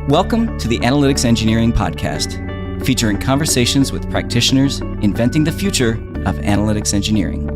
Welcome to the Analytics Engineering Podcast, featuring conversations with practitioners inventing the future of analytics engineering.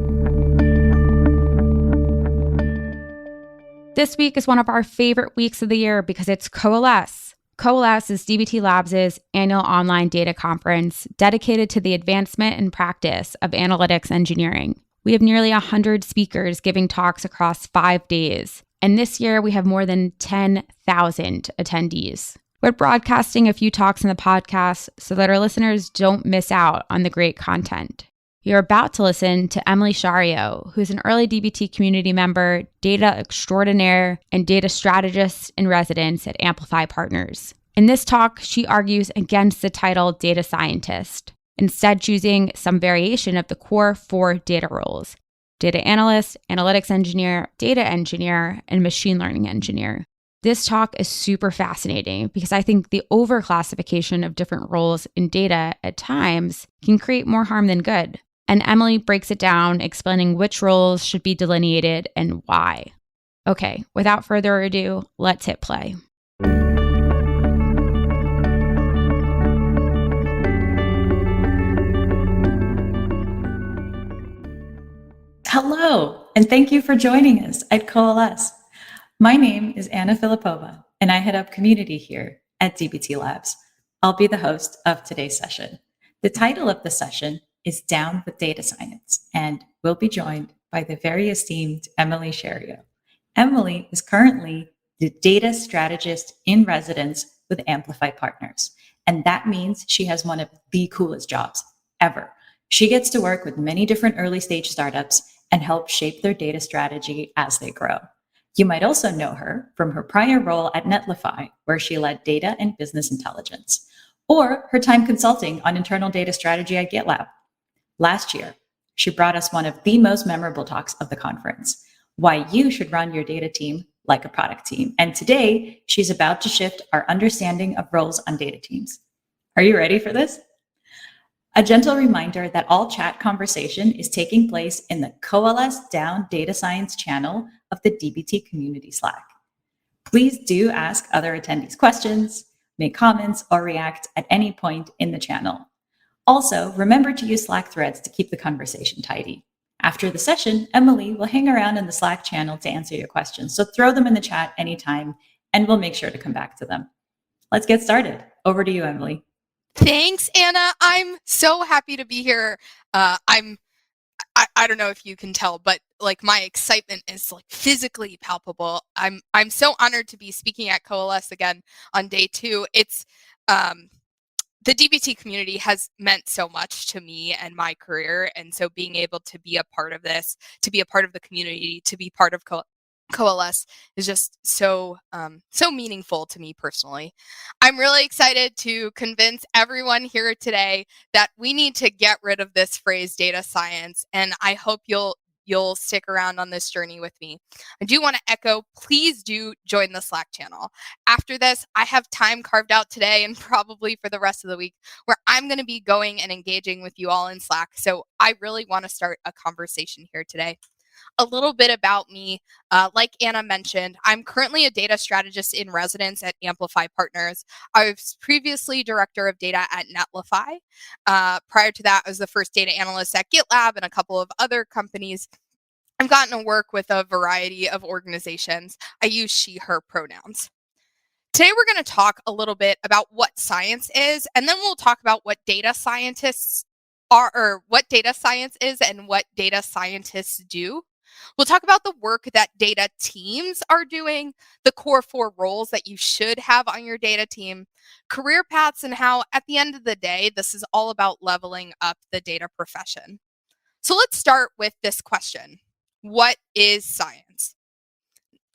This week is one of our favorite weeks of the year because it's COALESCE. COALESCE is DBT Labs' annual online data conference dedicated to the advancement and practice of analytics engineering. We have nearly 100 speakers giving talks across 5 days. And this year, we have more than 10,000 attendees. We're broadcasting a few talks in the podcast so that our listeners don't miss out on the great content. You're about to listen to Emilie Schario, who's an early DBT community member, data extraordinaire, and data strategist-in-residence at Amplify Partners. In this talk, she argues against the title data scientist, instead choosing some variation of the core 4 data roles: data analyst, analytics engineer, data engineer, and machine learning engineer. This talk is super fascinating because I think the overclassification of different roles in data at times can create more harm than good. And Emilie breaks it down, explaining which roles should be delineated and why. Okay, without further ado, let's hit play. Hello, and thank you for joining us at COALESCE. My name is Anna Filipova, and I head up community here at DBT Labs. I'll be the host of today's session. The title of the session is Down with Data Science, and we'll be joined by the very esteemed Emilie Schario. Emilie is currently the Data Strategist-in-Residence with Amplify Partners, and that means she has one of the coolest jobs ever. She gets to work with many different early stage startups and help shape their data strategy as they grow. You might also know her from her prior role at Netlify, where she led data and business intelligence, or her time consulting on internal data strategy at GitLab. Last year, she brought us one of the most memorable talks of the conference, why you should run your data team like a product team. And today, she's about to shift our understanding of roles on data teams. Are you ready for this? A gentle reminder that all chat conversation is taking place in the COALESCE Down Data Science channel of the DBT community Slack. Please do ask other attendees questions, make comments, or react at any point in the channel. Also, remember to use Slack threads to keep the conversation tidy. After the session, Emilie will hang around in the Slack channel to answer your questions, so throw them in the chat anytime, and we'll make sure to come back to them. Let's get started. Over to you, Emilie. Thanks, Anna. I'm so happy to be here. I don't know if you can tell, but like my excitement is like physically palpable. I'm so honored to be speaking at COALESCE again on day 2. It's the DBT community has meant so much to me and my career, and so being able to be a part of this, to be a part of the community, to be part of COALESCE is just so meaningful to me personally. I'm really excited to convince everyone here today that we need to get rid of this phrase data science, and I hope you'll stick around on this journey with me. I do want to echo, please do join the Slack channel. After this, I have time carved out today and probably for the rest of the week where I'm going to be going and engaging with you all in Slack. So I really want to start a conversation here today. A little bit about me, like Anna mentioned, I'm currently a data strategist in residence at Amplify Partners. I was previously director of data at Netlify. Prior to that, I was the first data analyst at GitLab and a couple of other companies. I've gotten to work with a variety of organizations. I use she, her pronouns. Today, we're going to talk a little bit about what science is, and then we'll talk about what data scientists are, or what data science is and what data scientists do. We'll talk about the work that data teams are doing, the core 4 roles that you should have on your data team, career paths, and how at the end of the day, this is all about leveling up the data profession. So let's start with this question. What is science?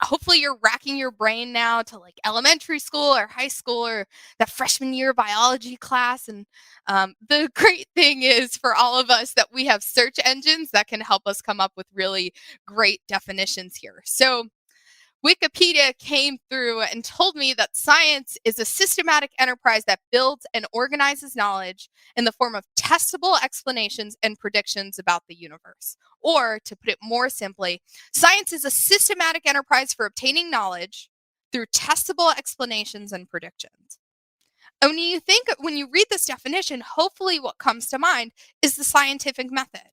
Hopefully you're racking your brain now to like elementary school or high school or that freshman year biology class. And the great thing is for all of us that we have search engines that can help us come up with really great definitions here. So Wikipedia came through and told me that science is a systematic enterprise that builds and organizes knowledge in the form of testable explanations and predictions about the universe. Or, to put it more simply, science is a systematic enterprise for obtaining knowledge through testable explanations and predictions. And when you read this definition, hopefully what comes to mind is the scientific method,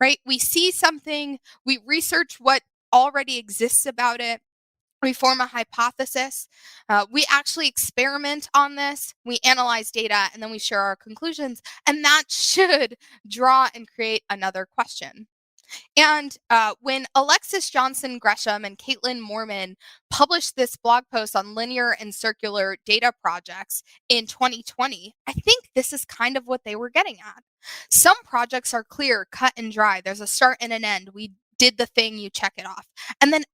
right? We see something, we research what already exists about it, we form a hypothesis, we actually experiment on this, we analyze data, and then we share our conclusions, and that should draw and create another question. And when Alexis Johnson Gresham and Caitlin Moorman published this blog post on linear and circular data projects in 2020, I think this is kind of what they were getting at. Some projects are clear, cut and dry. There's a start and an end. We did the thing, you check it off. And then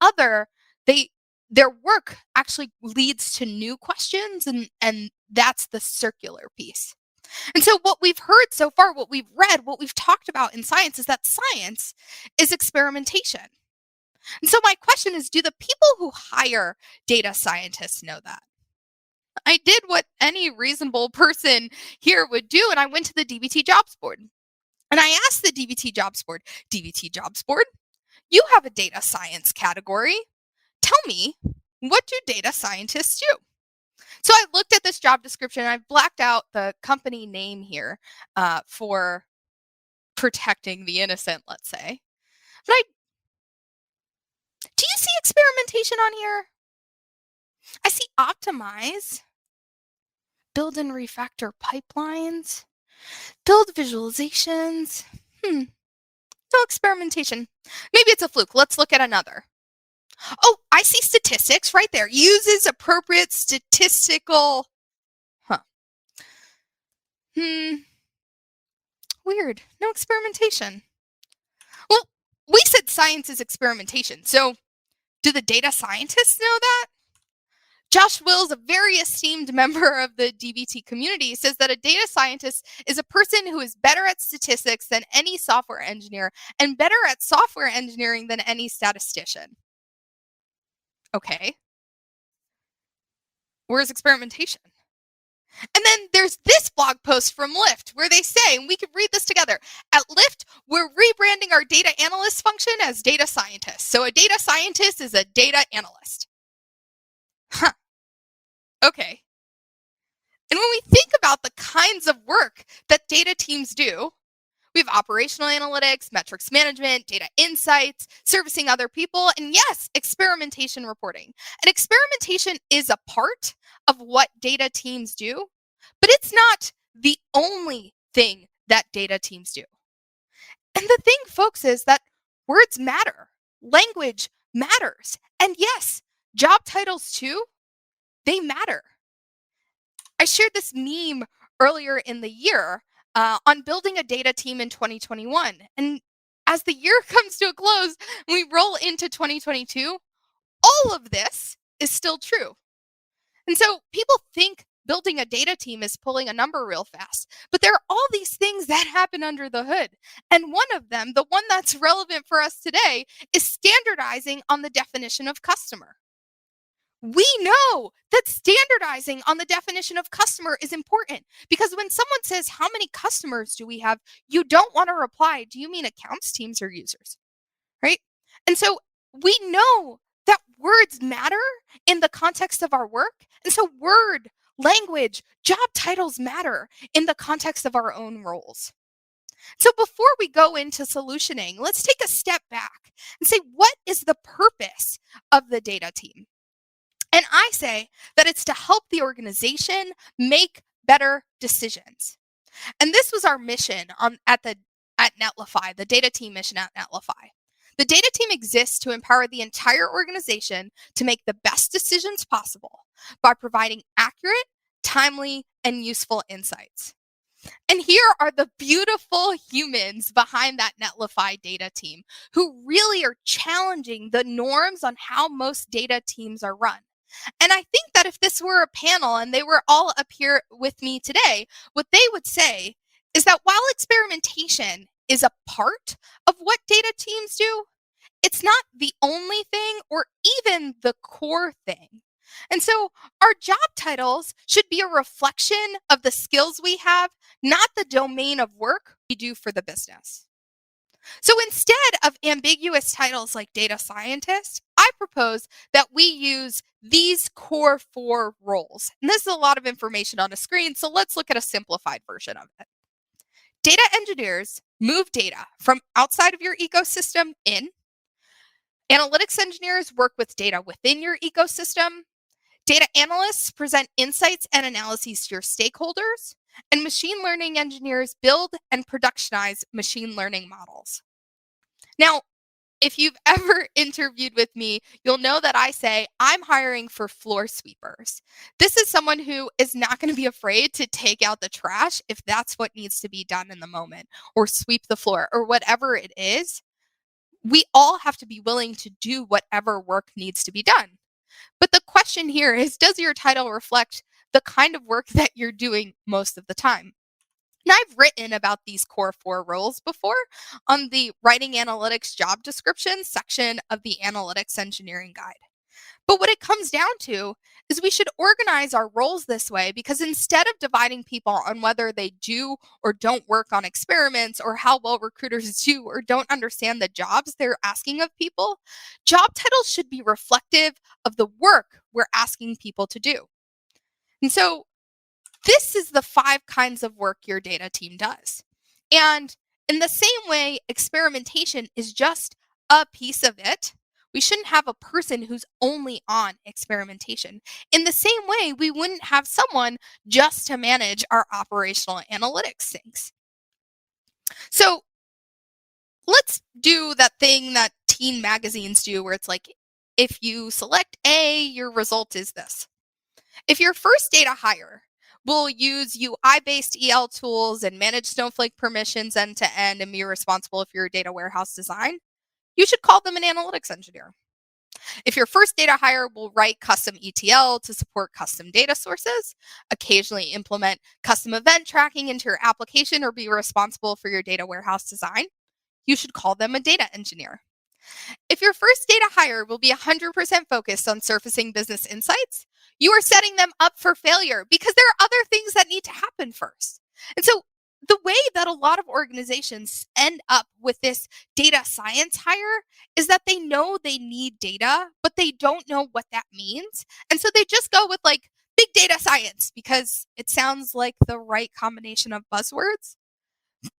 their work actually leads to new questions, and that's the circular piece. And so what we've heard so far, what we've read, what we've talked about in science is that science is experimentation. And so my question is, do the people who hire data scientists know that? I did what any reasonable person here would do, and I went to the DBT jobs board. And I asked the DBT jobs board, you have a data science category. Tell me, what do data scientists do? So I looked at this job description, and I've blacked out the company name here for protecting the innocent, let's say. But do you see experimentation on here? I see optimize, build and refactor pipelines, build visualizations. No experimentation. Maybe it's a fluke. Let's look at another. Oh, I see statistics right there. Uses appropriate statistical. Weird. No experimentation. Well, we said science is experimentation. So do the data scientists know that? Josh Wills, a very esteemed member of the DBT community, says that a data scientist is a person who is better at statistics than any software engineer and better at software engineering than any statistician. Okay. Where's experimentation? And then there's this blog post from Lyft where they say, and we could read this together, at Lyft, we're rebranding our data analyst function as data scientists. So a data scientist is a data analyst. Okay. And when we think about the kinds of work that data teams do, we have operational analytics, metrics management, data insights, servicing other people, and yes, experimentation reporting. And experimentation is a part of what data teams do, but it's not the only thing that data teams do. And the thing, folks, is that words matter. Language matters. And yes, job titles too, they matter. I shared this meme earlier in the year on building a data team in 2021. And as the year comes to a close and we roll into 2022, all of this is still true. And so people think building a data team is pulling a number real fast, but there are all these things that happen under the hood. And one of them, the one that's relevant for us today, is standardizing on the definition of customer. We know that standardizing on the definition of customer is important because when someone says, how many customers do we have? You don't want to reply, do you mean accounts, teams, or users? Right? And so we know that words matter in the context of our work. And so word, language, job titles matter in the context of our own roles. So before we go into solutioning, let's take a step back and say, what is the purpose of the data team? And I say that it's to help the organization make better decisions. And this was our mission at Netlify, the data team mission at Netlify. The data team exists to empower the entire organization to make the best decisions possible by providing accurate, timely, and useful insights. And here are the beautiful humans behind that Netlify data team who really are challenging the norms on how most data teams are run. And I think that if this were a panel and they were all up here with me today, what they would say is that while experimentation is a part of what data teams do, it's not the only thing or even the core thing. And so our job titles should be a reflection of the skills we have, not the domain of work we do for the business. So instead of ambiguous titles like data scientist, I propose that we use these core 4 roles. And this is a lot of information on a screen, so let's look at a simplified version of it. Data engineers move data from outside of your ecosystem in. Analytics engineers work with data within your ecosystem. Data analysts present insights and analyses to your stakeholders. And machine learning engineers build and productionize machine learning models. Now, if you've ever interviewed with me, you'll know that I say I'm hiring for floor sweepers. This is someone who is not going to be afraid to take out the trash if that's what needs to be done in the moment, or sweep the floor, or whatever it is. We all have to be willing to do whatever work needs to be done. But the question here is, does your title reflect the kind of work that you're doing most of the time? And I've written about these core 4 roles before on the Writing Analytics job description section of the Analytics Engineering Guide. But what it comes down to is we should organize our roles this way, because instead of dividing people on whether they do or don't work on experiments, or how well recruiters do or don't understand the jobs they're asking of people, job titles should be reflective of the work we're asking people to do. And so this is the 5 kinds of work your data team does. And in the same way, experimentation is just a piece of it. We shouldn't have a person who's only on experimentation. In the same way, we wouldn't have someone just to manage our operational analytics things. So let's do that thing that teen magazines do, where it's like, if you select A, your result is this. If your first data hire will use UI-based EL tools and manage Snowflake permissions end-to-end and be responsible for your data warehouse design, you should call them an analytics engineer. If your first data hire will write custom ETL to support custom data sources, occasionally implement custom event tracking into your application, or be responsible for your data warehouse design, you should call them a data engineer. If your first data hire will be 100% focused on surfacing business insights, you are setting them up for failure, because there are other things that need to happen first. And so the way that a lot of organizations end up with this data science hire is that they know they need data, but they don't know what that means. And so they just go with like big data science because it sounds like the right combination of buzzwords.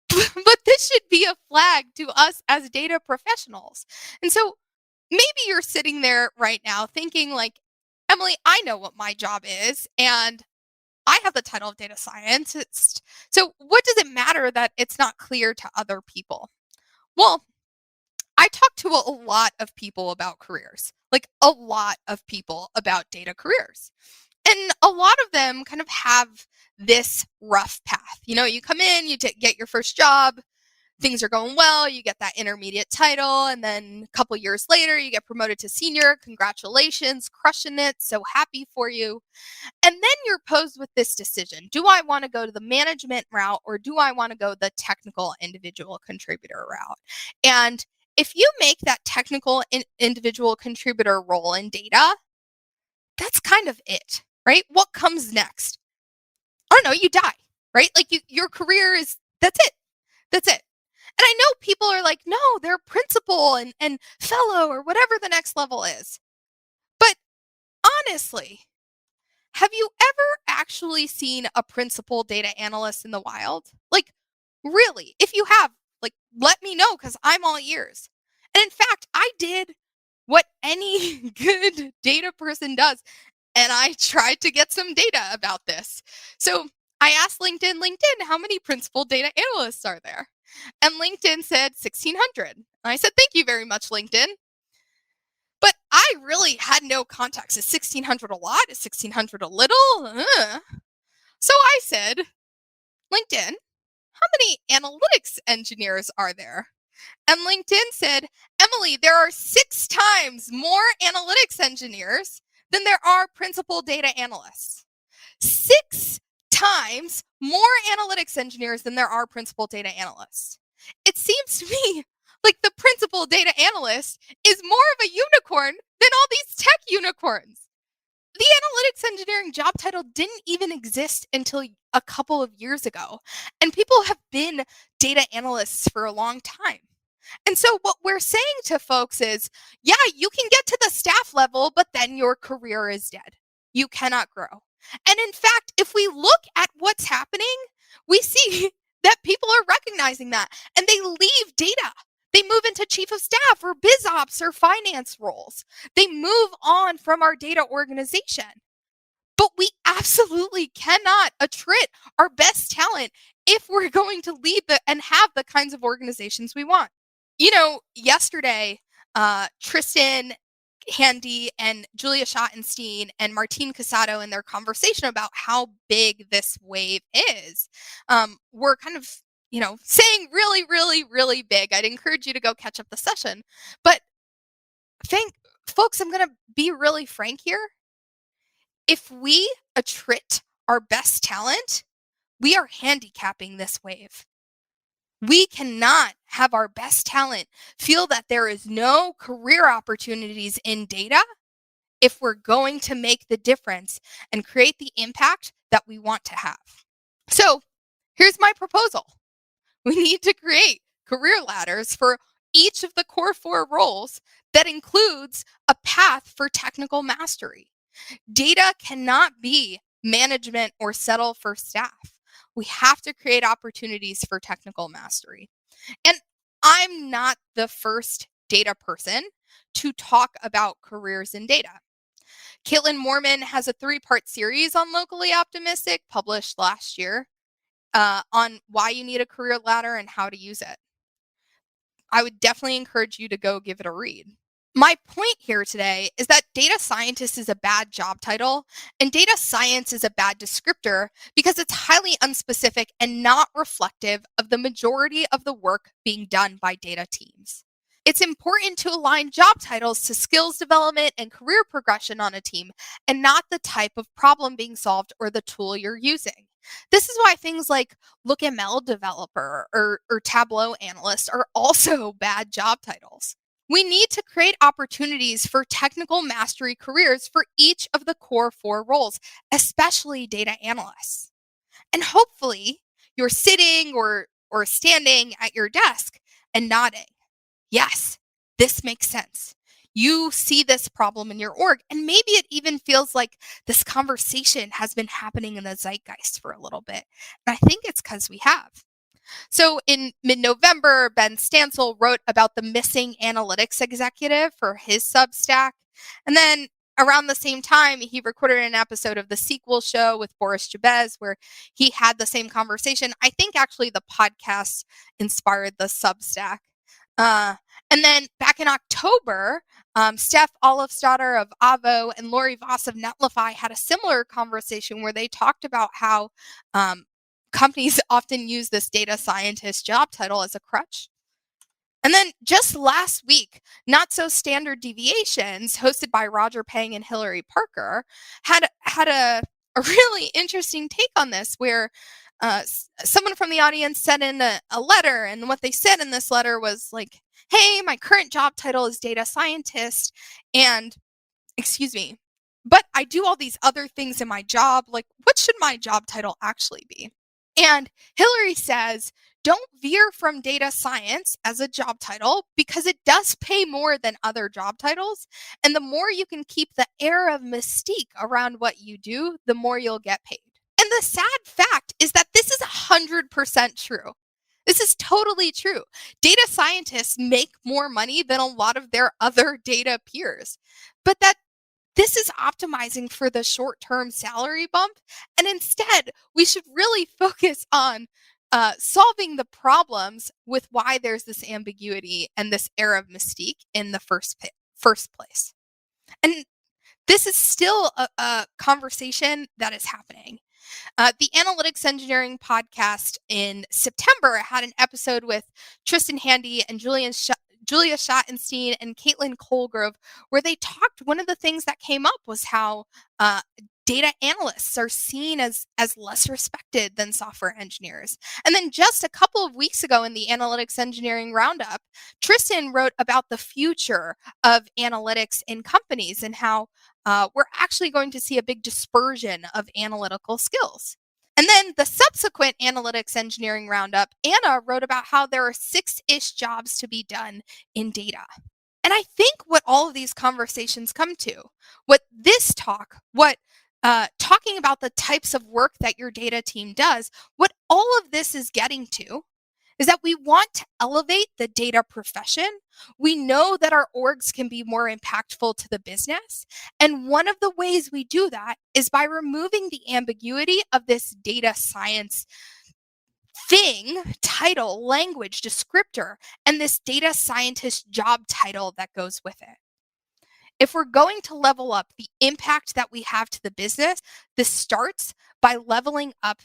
But this should be a flag to us as data professionals. And so maybe you're sitting there right now thinking like, Emilie, I know what my job is, and I have the title of data scientist. So what does it matter that it's not clear to other people? Well, I talk to a lot of people about careers, like a lot of people about data careers. And a lot of them kind of have this rough path. You know, you come in, you get your first job, things are going well, you get that intermediate title, and then a couple years later, you get promoted to senior. Congratulations, crushing it, so happy for you. And then you're posed with this decision. Do I want to go to the management route, or do I want to go the technical individual contributor route? And if you make that technical individual contributor role in data, that's kind of it, right? What comes next? I don't know, you die, right? Like your career is, that's it. That's it. And I know people are like, no, they're principal and fellow or whatever the next level is. But honestly, have you ever actually seen a principal data analyst in the wild? Like, really? If you have, like, let me know, because I'm all ears. And in fact, I did what any good data person does, and I tried to get some data about this. So I asked LinkedIn, how many principal data analysts are there? And LinkedIn said 1,600. And I said, thank you very much, LinkedIn. But I really had no context. Is 1,600 a lot? Is 1,600 a little? So I said, LinkedIn, how many analytics engineers are there? And LinkedIn said, Emilie, there are 6 times more analytics engineers than there are principal data analysts. 6 times more analytics engineers than there are principal data analysts. It seems to me like the principal data analyst is more of a unicorn than all these tech unicorns. The analytics engineering job title didn't even exist until a couple of years ago, and people have been data analysts for a long time. And so what we're saying to folks is, yeah, you can get to the staff level, but then your career is dead. You cannot grow. And in fact, if we look at what's happening, we see that people are recognizing that and they leave data. They move into chief of staff or biz ops or finance roles. They move on from our data organization. But we absolutely cannot attrit our best talent if we're going to lead and have the kinds of organizations we want. Yesterday, Tristan Handy and Julia Schottenstein and Martine Casado in their conversation about how big this wave is, were kind of, saying really, really, really big. I'd encourage you to go catch up the session. But folks, I'm going to be really frank here. If we attrit our best talent, we are handicapping this wave. We cannot have our best talent feel that there is no career opportunities in data if we're going to make the difference and create the impact that we want to have. So here's my proposal. We need to create career ladders for each of the core 4 roles that includes a path for technical mastery. Data cannot be management or settle for staff. We have to create opportunities for technical mastery. And I'm not the first data person to talk about careers in data. Caitlin Moorman has a 3-part series on Locally Optimistic published last year on why you need a career ladder and how to use it. I would definitely encourage you to go give it a read. My point here today is that data scientist is a bad job title and data science is a bad descriptor because it's highly unspecific and not reflective of the majority of the work being done by data teams. It's important to align job titles to skills development and career progression on a team and not the type of problem being solved or the tool you're using. This is why things like LookML developer or Tableau analyst are also bad job titles. We need to create opportunities for technical mastery careers for each of the core 4 roles, especially data analysts. And hopefully you're sitting or standing at your desk and nodding. Yes, this makes sense. You see this problem in your org, and maybe it even feels like this conversation has been happening in the zeitgeist for a little bit. And I think it's because we have. So in mid-November, Ben Stansel wrote about the missing analytics executive for his Substack. And then around the same time, he recorded an episode of The Sequel Show with Boris Jabez where he had the same conversation. I think actually the podcast inspired the Substack. And then back in October, Steph Olofsdottir of Avo and Lori Voss of Netlify had a similar conversation where they talked about how companies often use this data scientist job title as a crutch. And then just last week, Not So Standard Deviations, hosted by Roger Pang and Hillary Parker, had a really interesting take on this where someone from the audience sent in a letter, and what they said in this letter was like, hey, my current job title is data scientist, and but I do all these other things in my job. Like, what should my job title actually be? And Hillary says, don't veer from data science as a job title because it does pay more than other job titles. And the more you can keep the air of mystique around what you do, the more you'll get paid. And the sad fact is that this is 100% true. This is totally true. Data scientists make more money than a lot of their other data peers, but this is optimizing for the short-term salary bump. And instead, we should really focus on solving the problems with why there's this ambiguity and this air of mystique in the first place. And this is still a conversation that is happening. The Analytics Engineering podcast in September had an episode with Tristan Handy and Julia Schottenstein and Caitlin Colgrove, where they talked. One of the things that came up was how data analysts are seen as less respected than software engineers. And then just a couple of weeks ago in the Analytics Engineering Roundup, Tristan wrote about the future of analytics in companies and how we're actually going to see a big dispersion of analytical skills. And then the subsequent analytics engineering roundup, Anna wrote about how there are 6-ish jobs to be done in data. And I think what all of these conversations come to, what this talk, what talking about the types of work that your data team does, what all of this is getting to is that we want to elevate the data profession. We know that our orgs can be more impactful to the business. And one of the ways we do that is by removing the ambiguity of this data science thing, title, language, descriptor, and this data scientist job title that goes with it. If we're going to level up the impact that we have to the business, this starts by leveling up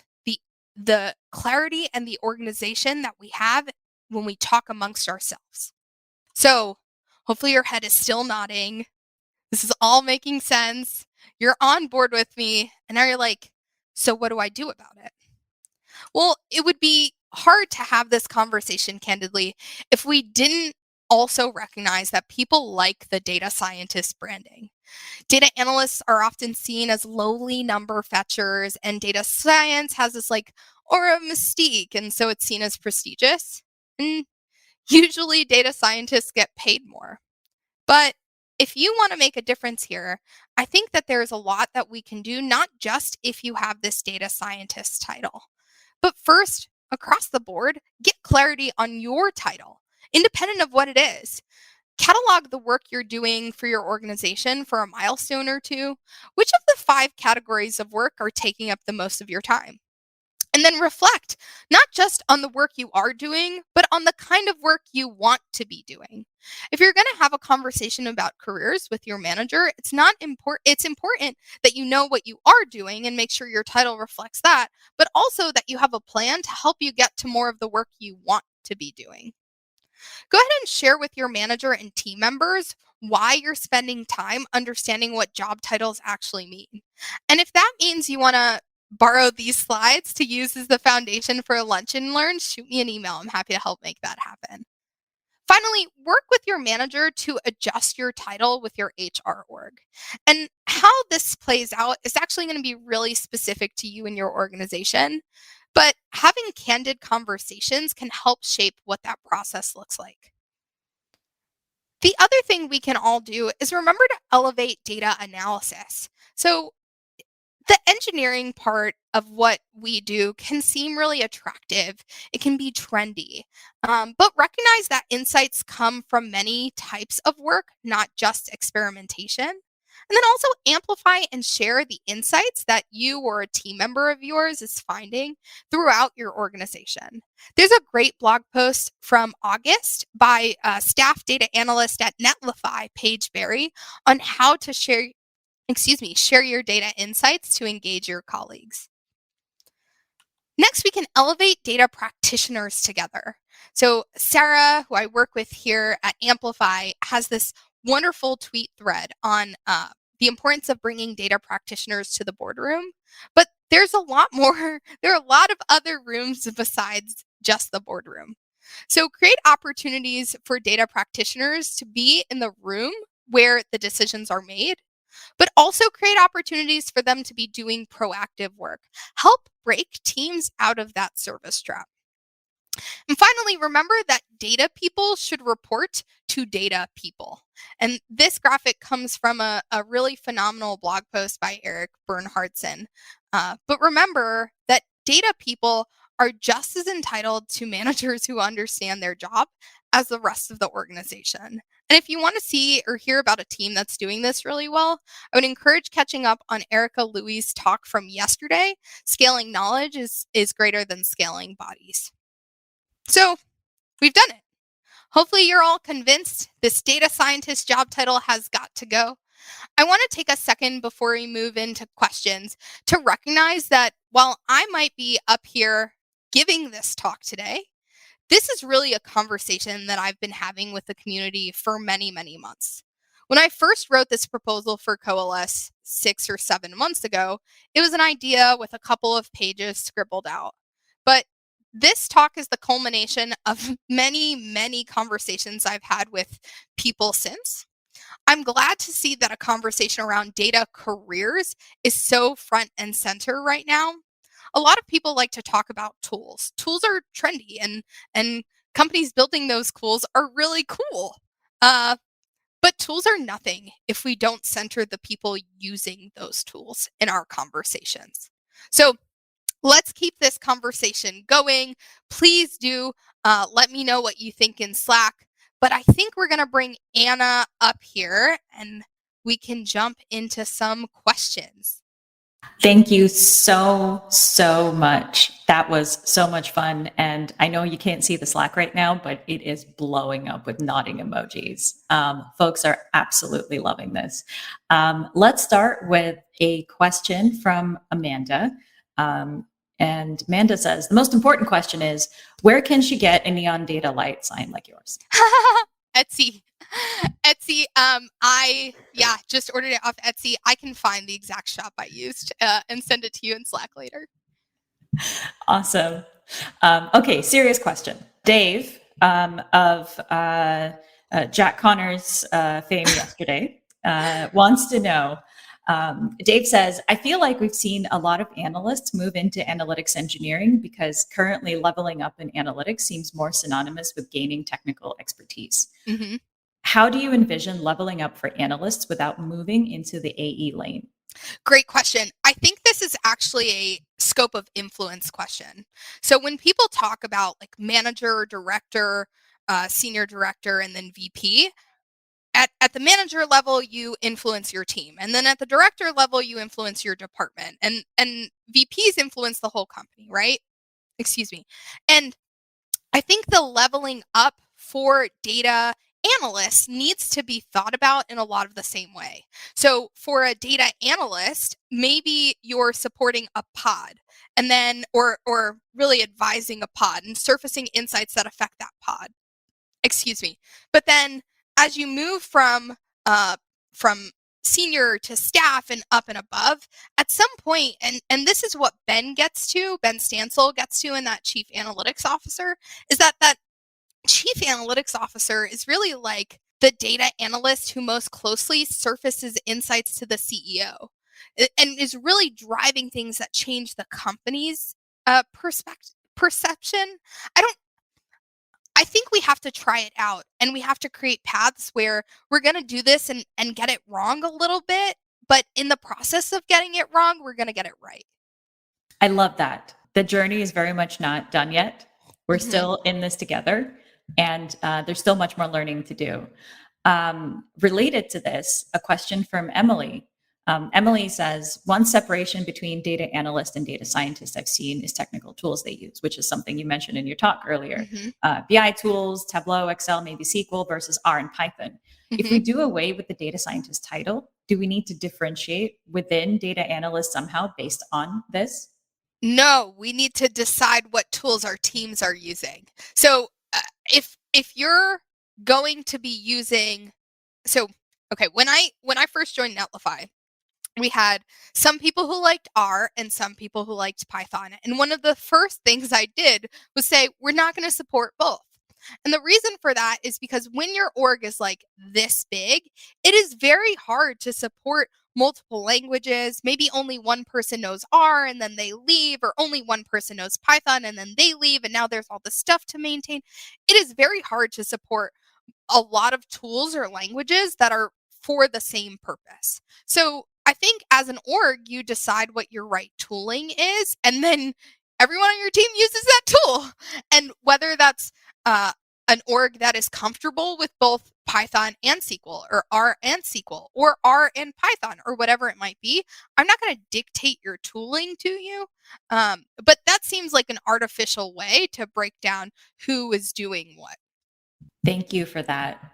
the clarity and the organization that we have when we talk amongst ourselves. So hopefully your head is still nodding. This is all making sense. You're on board with me. And now you're like, so what do I do about it? Well, it would be hard to have this conversation candidly if we didn't also recognize that people like the data scientist branding. Data analysts are often seen as lowly number fetchers, and data science has this aura mystique, and so it's seen as prestigious. And usually data scientists get paid more. But if you want to make a difference here, I think that there's a lot that we can do, not just if you have this data scientist title. But first, across the board, get clarity on your title, independent of what it is. Catalog the work you're doing for your organization for a milestone or two. Which of the 5 categories of work are taking up the most of your time? And then reflect, not just on the work you are doing, but on the kind of work you want to be doing. If you're going to have a conversation about careers with your manager, it's important that you know what you are doing and make sure your title reflects that, but also that you have a plan to help you get to more of the work you want to be doing. Go ahead and share with your manager and team members why you're spending time understanding what job titles actually mean. And if that means you want to borrow these slides to use as the foundation for a lunch and learn, shoot me an email. I'm happy to help make that happen. Finally, work with your manager to adjust your title with your HR org. And how this plays out is actually going to be really specific to you and your organization. But having candid conversations can help shape what that process looks like. The other thing we can all do is remember to elevate data analysis. So the engineering part of what we do can seem really attractive. It can be trendy, but recognize that insights come from many types of work, not just experimentation. And then also amplify and share the insights that you or a team member of yours is finding throughout your organization. There's a great blog post from August by staff data analyst at Netlify, Paige Berry, on how to share your data insights to engage your colleagues. Next, we can elevate data practitioners together. So Sarah, who I work with here at Amplify, has this wonderful tweet thread on the importance of bringing data practitioners to the boardroom. But there's a lot more. There are a lot of other rooms besides just the boardroom. So create opportunities for data practitioners to be in the room where the decisions are made, but also create opportunities for them to be doing proactive work. Help break teams out of that service trap. And finally, remember that data people should report to data people. And this graphic comes from a really phenomenal blog post by Eric Bernhardsen. But remember that data people are just as entitled to managers who understand their job as the rest of the organization. And if you want to see or hear about a team that's doing this really well, I would encourage catching up on Erica Louie's talk from yesterday. Scaling knowledge is greater than scaling bodies. So we've done it. Hopefully you're all convinced this data scientist job title has got to go. I want to take a second before we move into questions to recognize that while I might be up here giving this talk today, this is really a conversation that I've been having with the community for many, many months. When I first wrote this proposal for COALESCE 6 or 7 months ago, it was an idea with a couple of pages scribbled out. But this talk is the culmination of many, many conversations I've had with people since. I'm glad to see that a conversation around data careers is so front and center right now. a lot of people like to talk about tools. Tools are trendy, and companies building those tools are really cool. But tools are nothing if we don't center the people using those tools in our conversations. So let's keep this conversation going. Please do let me know what you think in Slack. But I think we're going to bring Anna up here and we can jump into some questions. Thank you so much. That was so much fun. And I know you can't see the Slack right now, but it is blowing up with nodding emojis. Folks are absolutely loving this. Let's start with a question from Amanda. And Amanda says, the most important question is, where can she get a neon data light sign like yours? Etsy. I just ordered it off Etsy. I can find the exact shop I used and send it to you in Slack later. Awesome. Okay, serious question. Dave of Jack Connor's fame yesterday wants to know. Dave says, I feel like we've seen a lot of analysts move into analytics engineering because currently leveling up in analytics seems more synonymous with gaining technical expertise. Mm-hmm. How do you envision leveling up for analysts without moving into the AE lane? Great question. I think this is actually a scope of influence question. So when people talk about like manager, director, senior director, and then VP, at the manager level, you influence your team. And then at the director level, you influence your department. And VPs influence the whole company, right? Excuse me. And I think the leveling up for data analysts needs to be thought about in a lot of the same way. So for a data analyst, maybe you're supporting a pod and then or really advising a pod and surfacing insights that affect that pod. Excuse me. But then as you move from senior to staff and up and above, at some point, and this is what Ben Stansel gets to in that chief analytics officer, is that chief analytics officer is really like the data analyst who most closely surfaces insights to the CEO and is really driving things that change the company's perception. I think we have to try it out and we have to create paths where we're going to do this and get it wrong a little bit. But in the process of getting it wrong, we're going to get it right. I love that. The journey is very much not done yet. We're still in this together and there's still much more learning to do. Related to this, a question from Emilie. Emilie says, one separation between data analyst and data scientist I've seen is technical tools they use, which is something you mentioned in your talk earlier. BI tools, Tableau, Excel, maybe SQL versus R and Python. If we do away with the data scientist title, do we need to differentiate within data analysts somehow based on this? No, we need to decide what tools our teams are using. So if you're going to be using, when I first joined Netlify, we had some people who liked R and some people who liked Python. And one of the first things I did was say, we're not going to support both. And the reason for that is because when your org is like this big, it is very hard to support multiple languages. Maybe only one person knows R and then they leave, or only one person knows Python and then they leave. And now there's all this stuff to maintain. It is very hard to support a lot of tools or languages that are for the same purpose. So I think as an org, you decide what your right tooling is, and then everyone on your team uses that tool. And whether that's an org that is comfortable with both Python and SQL, or R and SQL, or R and Python, or whatever it might be, I'm not going to dictate your tooling to you. But that seems like an artificial way to break down who is doing what. Thank you for that.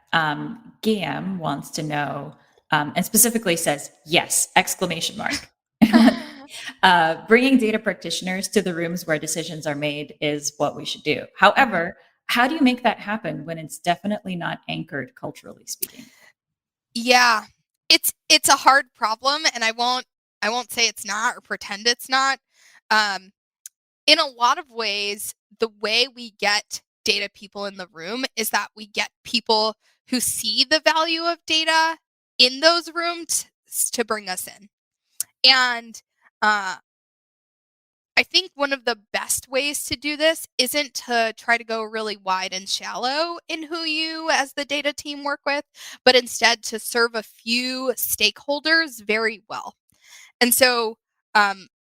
Guillaume wants to know, and specifically says, yes, exclamation mark. Bringing data practitioners to the rooms where decisions are made is what we should do. However, how do you make that happen when it's definitely not anchored culturally speaking? Yeah, it's a hard problem, and I won't say it's not or pretend it's not. In a lot of ways, the way we get data people in the room is that we get people who see the value of data in those rooms to bring us in. And I I think one of the best ways to do this isn't to try to go really wide and shallow in who you as the data team work with, but instead to serve a few stakeholders very well. And so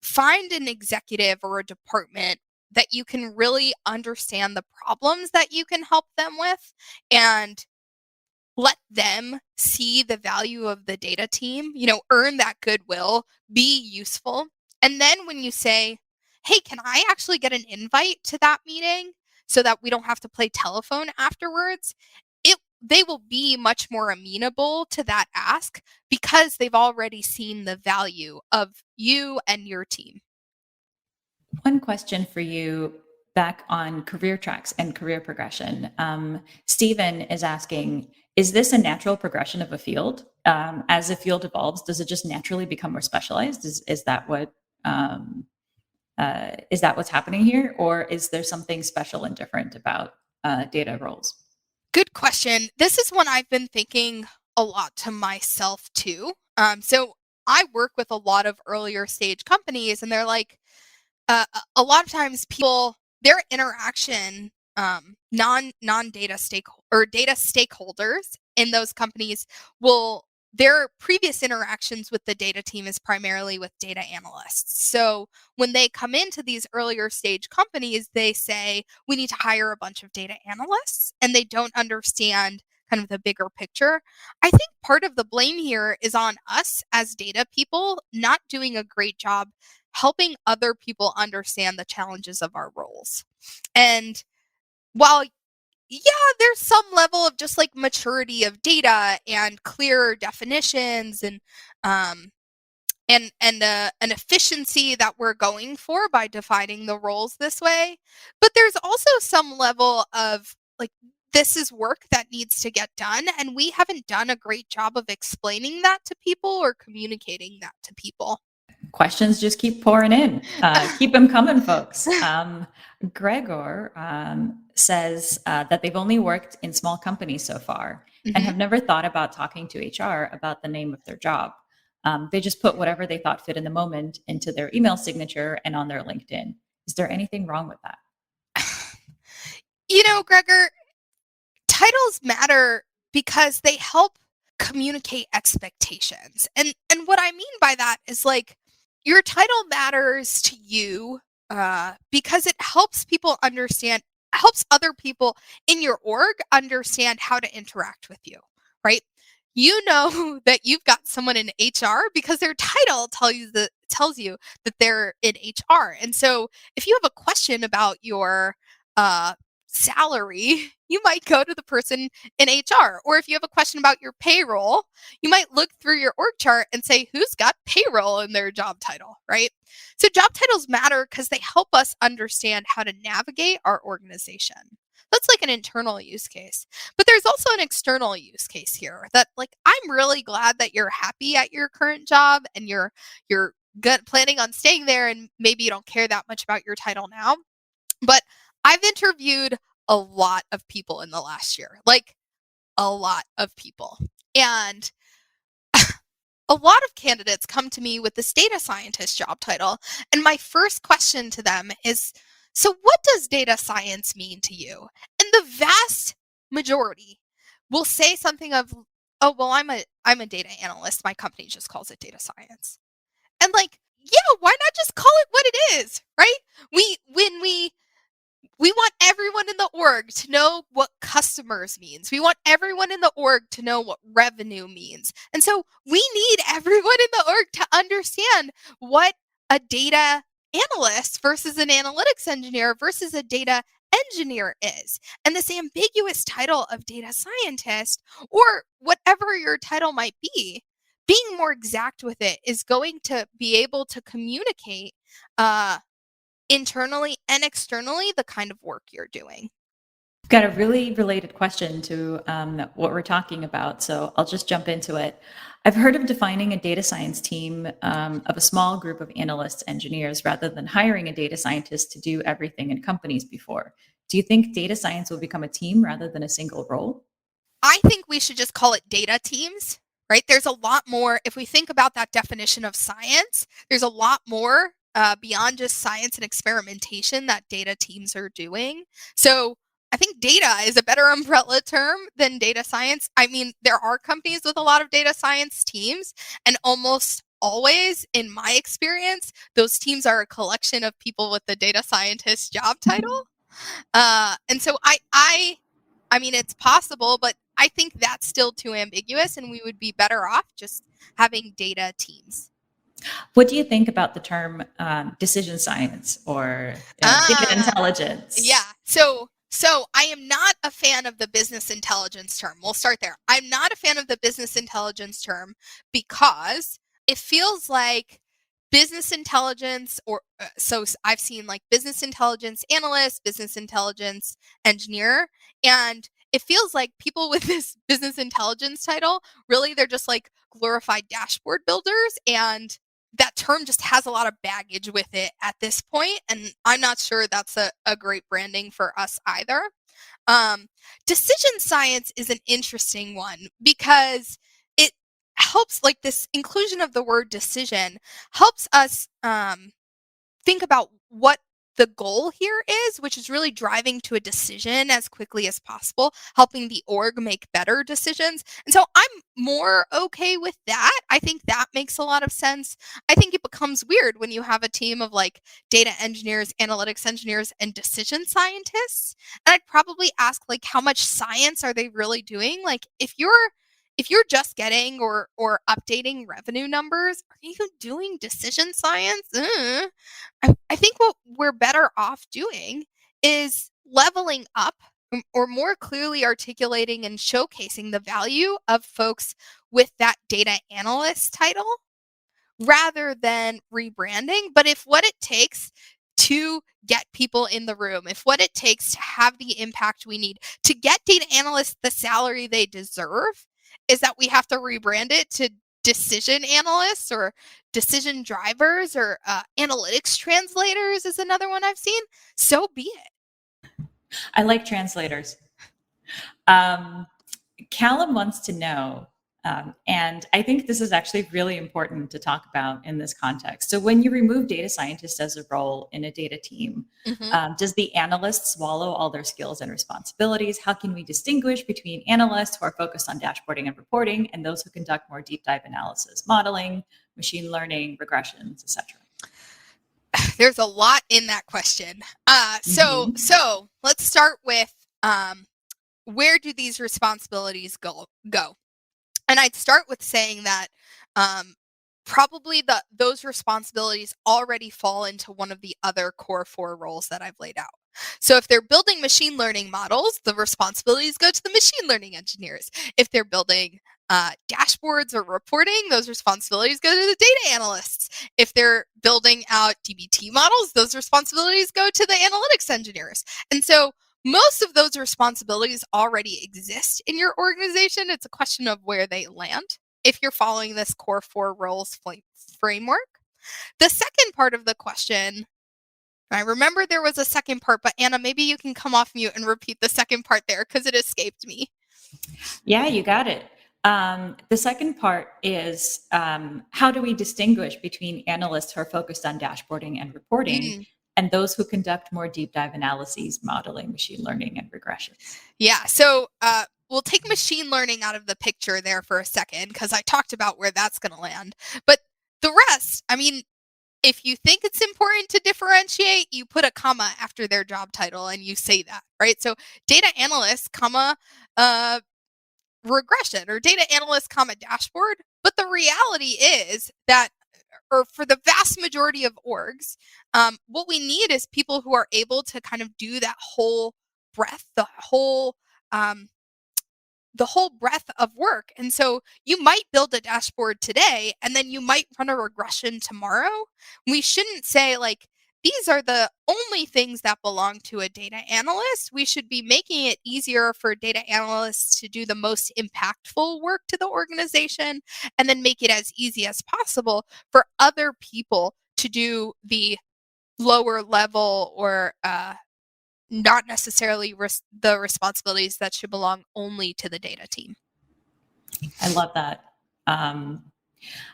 find an executive or a department that you can really understand the problems that you can help them with, and let them see the value of the data team, earn that goodwill, be useful. And then when you say, hey, can I actually get an invite to that meeting so that we don't have to play telephone afterwards? They will be much more amenable to that ask because they've already seen the value of you and your team. One question for you back on career tracks and career progression. Stephen is asking, is this a natural progression of a field? As a field evolves, does it just naturally become more specialized? Is that what's happening here? Or is there something special and different about data roles? Good question. This is one I've been thinking a lot to myself too. So I work with a lot of earlier stage companies, and they're like, a lot of times their interaction, non-data data stakeholders in those companies their previous interactions with the data team is primarily with data analysts. So when they come into these earlier stage companies, they say, we need to hire a bunch of data analysts, and they don't understand kind of the bigger picture. I think part of the blame here is on us as data people not doing a great job helping other people understand the challenges of our roles. And while there's some level of just like maturity of data and clear definitions and an efficiency that we're going for by defining the roles this way, but there's also some level of like, this is work that needs to get done, and we haven't done a great job of explaining that to people or communicating that to people. Questions just keep pouring in. Keep them coming, folks. Gregor says that they've only worked in small companies so far and have never thought about talking to HR about the name of their job. They just put whatever they thought fit in the moment into their email signature and on their LinkedIn. Is there anything wrong with that? Gregor, titles matter because they help communicate expectations. And what I mean by that is like, your title matters to you because it helps helps other people in your org understand how to interact with you, right? You know that you've got someone in HR because their title tells you that they're in HR. And so if you have a question about your salary, you might go to the person in HR. Or if you have a question about your payroll, you might look through your org chart and say, who's got payroll in their job title, right? So job titles matter because they help us understand how to navigate our organization. That's like an internal use case. But there's also an external use case here that like, I'm really glad that you're happy at your current job and you're planning on staying there, and maybe you don't care that much about your title now. But I've interviewed a lot of people in the last year, like a lot of people. And a lot of candidates come to me with this data scientist job title. And my first question to them is, so what does data science mean to you? And the vast majority will say something of, oh, well, I'm a data analyst. My company just calls it data science. And like, yeah, why not just call it what it is, right? We want everyone in the org to know what customers means. We want everyone in the org to know what revenue means. And so we need everyone in the org to understand what a data analyst versus an analytics engineer versus a data engineer is. And this ambiguous title of data scientist, or whatever your title might be, being more exact with it is going to be able to communicate internally and externally the kind of work you're doing. I've got a really related question to what we're talking about, so I'll just jump into it. I've heard of defining a data science team of a small group of analysts, engineers, rather than hiring a data scientist to do everything in companies before. Do you think data science will become a team rather than a single role? I think we should just call it data teams, right? There's a lot more, if we think about that definition of science, there's a lot more beyond just science and experimentation that data teams are doing. So I think data is a better umbrella term than data science. I mean, there are companies with a lot of data science teams, and almost always, in my experience, those teams are a collection of people with the data scientist job title. And so I mean, it's possible, but I think that's still too ambiguous, and we would be better off just having data teams. What do you think about the term decision science or data intelligence? Yeah. So I am not a fan of the business intelligence term. We'll start there. I'm not a fan of the business intelligence term because it feels like business intelligence, or so I've seen like business intelligence analyst, business intelligence engineer, and it feels like people with this business intelligence title, really they're just like glorified dashboard builders, and that term just has a lot of baggage with it at this point, and I'm not sure that's a great branding for us either. Decision science is an interesting one because it helps, like this inclusion of the word decision helps us think about what the goal here is, which is really driving to a decision as quickly as possible, helping the org make better decisions. And so I'm more okay with that. I think that makes a lot of sense. I think it becomes weird when you have a team of like data engineers, analytics engineers, and decision scientists. And I'd probably ask, like, how much science are they really doing? Like, if you're just getting or updating revenue numbers, are you doing decision science? I think what we're better off doing is leveling up, or more clearly articulating and showcasing the value of folks with that data analyst title rather than rebranding. But if what it takes to get people in the room, if what it takes to have the impact we need to get data analysts the salary they deserve is that we have to rebrand it to decision analysts or decision drivers, or analytics translators is another one I've seen, so be it. I like translators. Callum wants to know, and I think this is actually really important to talk about in this context. So when you remove data scientists as a role in a data team, does the analyst swallow all their skills and responsibilities? How can we distinguish between analysts who are focused on dashboarding and reporting and those who conduct more deep dive analysis, modeling, machine learning, regressions, etc.? There's a lot in that question. So let's start with where do these responsibilities go? And I'd start with saying that probably those responsibilities already fall into one of the other core 4 roles that I've laid out. So if they're building machine learning models, the responsibilities go to the machine learning engineers. If they're building dashboards or reporting, those responsibilities go to the data analysts. If they're building out DBT models, those responsibilities go to the analytics engineers. And so most of those responsibilities already exist in your organization. It's a question of where they land if you're following this core 4 roles framework. The second part of the question, I remember there was a second part, but Anna, maybe you can come off mute and repeat the second part there because it escaped me. Yeah, you got it. The second part is how do we distinguish between analysts who are focused on dashboarding and reporting and those who conduct more deep dive analyses, modeling, machine learning, and regressions? Yeah, so we'll take machine learning out of the picture there for a second because I talked about where that's going to land. But the rest, I mean, if you think it's important to differentiate, you put a comma after their job title and you say that, right? So data analyst, comma, regression, or data analyst, comma, dashboard. But the reality is that, or for the vast majority of orgs, what we need is people who are able to kind of do that whole breadth, the whole breadth of work. And so you might build a dashboard today and then you might run a regression tomorrow. We shouldn't say like, these are the only things that belong to a data analyst. We should be making it easier for data analysts to do the most impactful work to the organization, and then make it as easy as possible for other people to do the lower level or not necessarily the responsibilities that should belong only to the data team. I love that.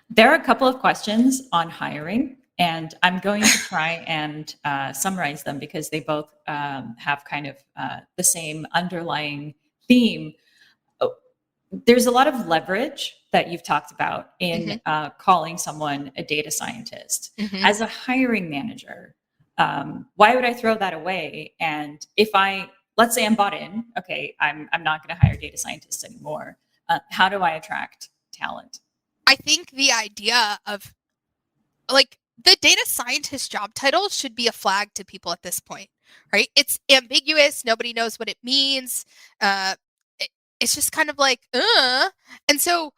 There are a couple of questions on hiring. And I'm going to try and summarize them because they both have kind of the same underlying theme. There's a lot of leverage that you've talked about in calling someone a data scientist. As a hiring manager, why would I throw that away? And if let's say I'm bought in, okay, I'm not going to hire data scientists anymore. How do I attract talent? I think the idea of like the data scientist job title should be a flag to people at this point, right? It's ambiguous. Nobody knows what it means. It's just kind of like, And so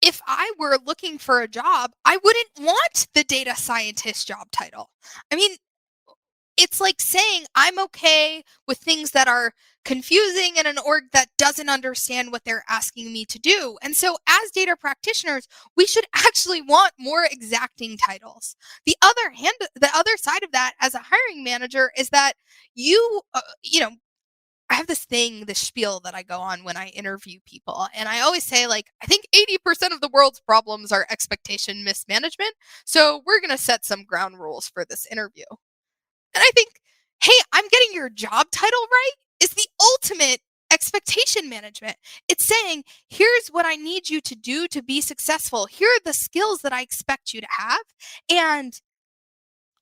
if I were looking for a job, I wouldn't want the data scientist job title. I mean, it's like saying I'm okay with things that are confusing in an org that doesn't understand what they're asking me to do. And so as data practitioners, we should actually want more exacting titles. The other side of that as a hiring manager is that I have this spiel that I go on when I interview people. And I always say, like, I think 80% of the world's problems are expectation mismanagement. So we're going to set some ground rules for this interview. And I think, hey, I'm getting your job title right is the ultimate expectation management. It's saying, here's what I need you to do to be successful. Here are the skills that I expect you to have. And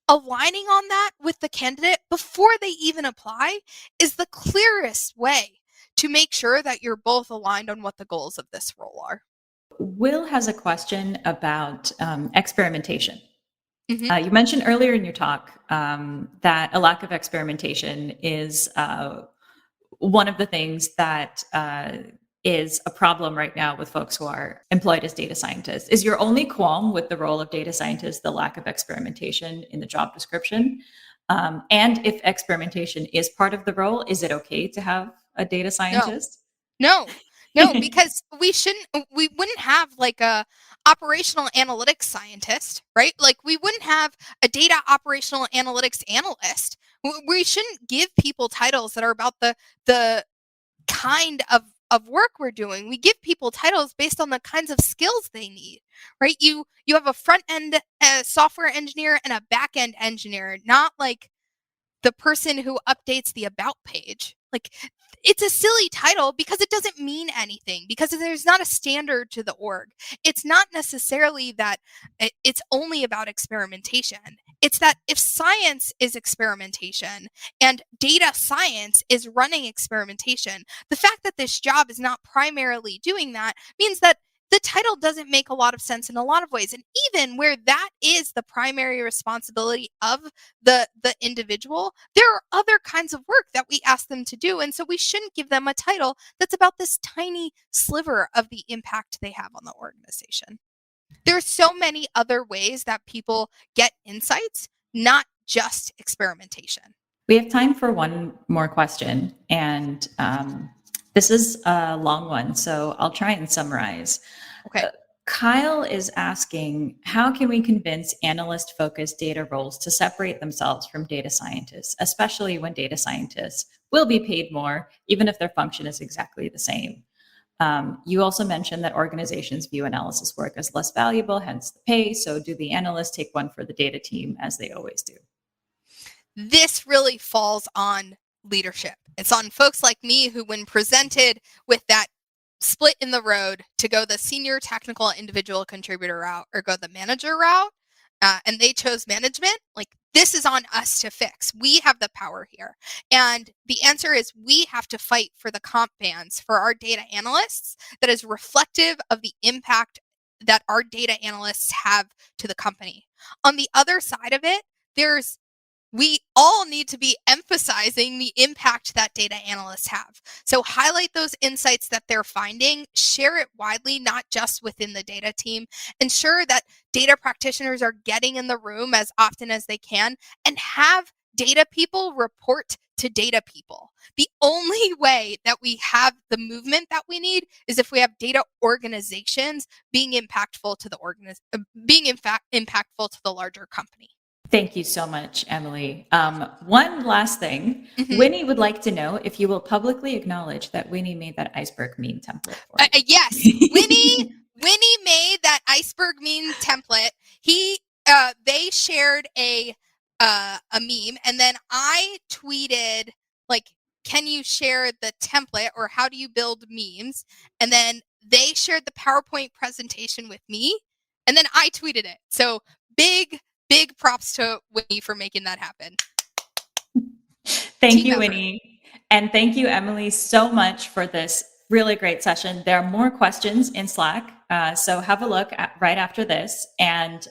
aligning on that with the candidate before they even apply is the clearest way to make sure that you're both aligned on what the goals of this role are. Will has a question about experimentation. You mentioned earlier in your talk that a lack of experimentation is one of the things that is a problem right now with folks who are employed as data scientists. Is your only qualm with the role of data scientist the lack of experimentation in the job description? And if experimentation is part of the role, is it okay to have a data scientist? No, because we wouldn't have like a operational analytics scientist, right? Like we wouldn't have a data operational analytics analyst. We shouldn't give people titles that are about the kind of work we're doing. We give people titles based on the kinds of skills they need, right? You have a front end software engineer and a back end engineer, not like the person who updates the about page. Like it's a silly title because it doesn't mean anything, because there's not a standard to the org. It's not necessarily that it's only about experimentation. It's that if science is experimentation and data science is running experimentation, the fact that this job is not primarily doing that means that the title doesn't make a lot of sense in a lot of ways. And even where that is the primary responsibility of the individual, there are other kinds of work that we ask them to do. And so we shouldn't give them a title that's about this tiny sliver of the impact they have on the organization. There are so many other ways that people get insights, not just experimentation. We have time for one more question. And this is a long one, so I'll try and summarize. Okay. Kyle is asking, how can we convince analyst-focused data roles to separate themselves from data scientists, especially when data scientists will be paid more, even if their function is exactly the same? You also mentioned that organizations view analysis work as less valuable, hence the pay. So do the analysts take one for the data team, as they always do? This really falls on leadership. It's on folks like me who, when presented with that split in the road to go the senior technical individual contributor route or go the manager route, and they chose management, like this is on us to fix. We have the power here. And the answer is we have to fight for the comp bands for our data analysts that is reflective of the impact that our data analysts have to the company. On the other side of it, we all need to be emphasizing the impact that data analysts have. So highlight those insights that they're finding, share it widely, not just within the data team. Ensure that data practitioners are getting in the room as often as they can, and have data people report to data people. The only way that we have the movement that we need is if we have data organizations being impactful to the impactful to the larger company. Thank you so much, Emilie. One last thing. Winnie would like to know if you will publicly acknowledge that Winnie made that iceberg meme template for you. Yes, Winnie made that iceberg meme template. He they shared a meme, and then I tweeted, like, can you share the template, or how do you build memes? And then they shared the PowerPoint presentation with me, and then I tweeted it. So big props to Winnie for making that happen. Thank you, Winnie. And thank you, Emilie, so much for this really great session. There are more questions in Slack, so have a look right after this. And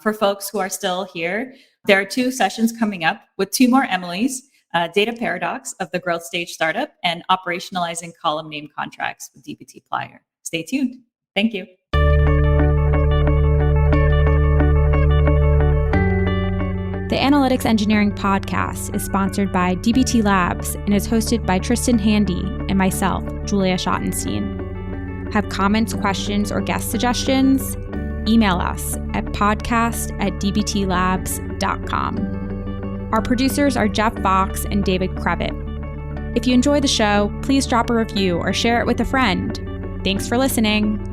for folks who are still here, there are 2 sessions coming up with 2 more Emilies, Data Paradox of the Growth Stage Startup and Operationalizing Column Name Contracts with dbt Plier. Stay tuned. Thank you. The Analytics Engineering Podcast is sponsored by dbt Labs and is hosted by Tristan Handy and myself, Julia Schottenstein. Have comments, questions, or guest suggestions? Email us at podcast@dbtlabs.com. Our producers are Jeff Fox and David Krevitt. If you enjoy the show, please drop a review or share it with a friend. Thanks for listening.